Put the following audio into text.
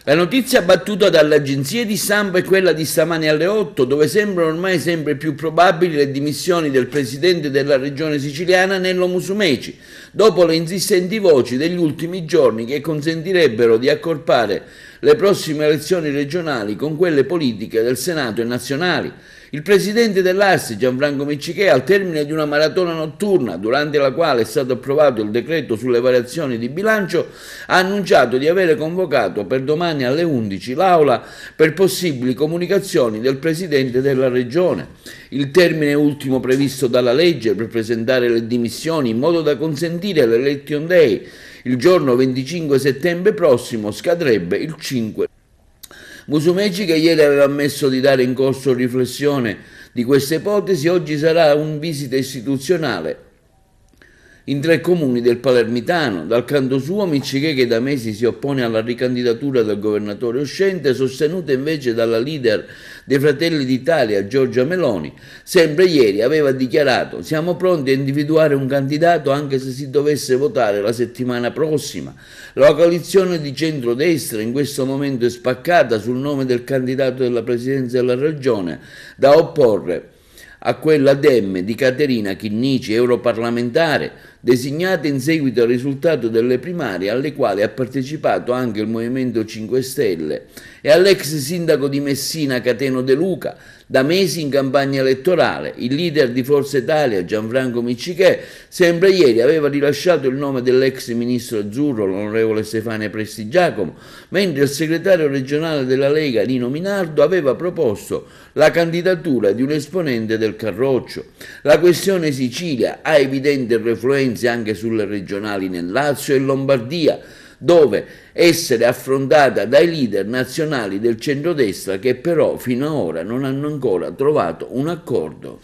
La notizia battuta dalle agenzie di stampa è quella di stamani alle 8, dove sembrano ormai sempre più probabili le dimissioni del presidente della regione siciliana Nello Musumeci, dopo le insistenti voci degli ultimi giorni che consentirebbero di accorpare le prossime elezioni regionali con quelle politiche del Senato e nazionali. Il presidente dell'ARSI, Gianfranco Miccichè, al termine di una maratona notturna, durante la quale è stato approvato il decreto sulle variazioni di bilancio, ha annunciato di avere convocato per domani alle 11 l'Aula per possibili comunicazioni del presidente della regione. Il termine ultimo previsto dalla legge per presentare le dimissioni in modo da consentire l'Election Day il giorno 25 settembre prossimo scadrebbe il 5. Musumeci, che ieri aveva ammesso di dare in corso riflessione di questa ipotesi, oggi sarà in visita istituzionale in 3 comuni del Palermitano. Dal canto suo, Miccichè, che da mesi si oppone alla ricandidatura del governatore uscente, sostenuta invece dalla leader dei Fratelli d'Italia, Giorgia Meloni, sempre ieri aveva dichiarato: siamo pronti a individuare un candidato anche se si dovesse votare la settimana prossima. La coalizione di centrodestra in questo momento è spaccata sul nome del candidato della presidenza della regione, da opporre a quella Dem di Caterina Chinnici, europarlamentare, designata in seguito al risultato delle primarie alle quali ha partecipato anche il Movimento 5 Stelle, e all'ex sindaco di Messina Cateno De Luca, da mesi in campagna elettorale. Il leader di Forza Italia, Gianfranco Miccichè, sempre ieri aveva rilasciato il nome dell'ex ministro azzurro, l'onorevole Stefania Prestigiacomo, mentre il segretario regionale della Lega, Nino Minardo, aveva proposto la candidatura di un esponente del Carroccio. La questione Sicilia ha evidenti refluenze anche sulle regionali nel Lazio e Lombardia, dove essere affrontata dai leader nazionali del centrodestra, che però fino ad ora non hanno ancora trovato un accordo.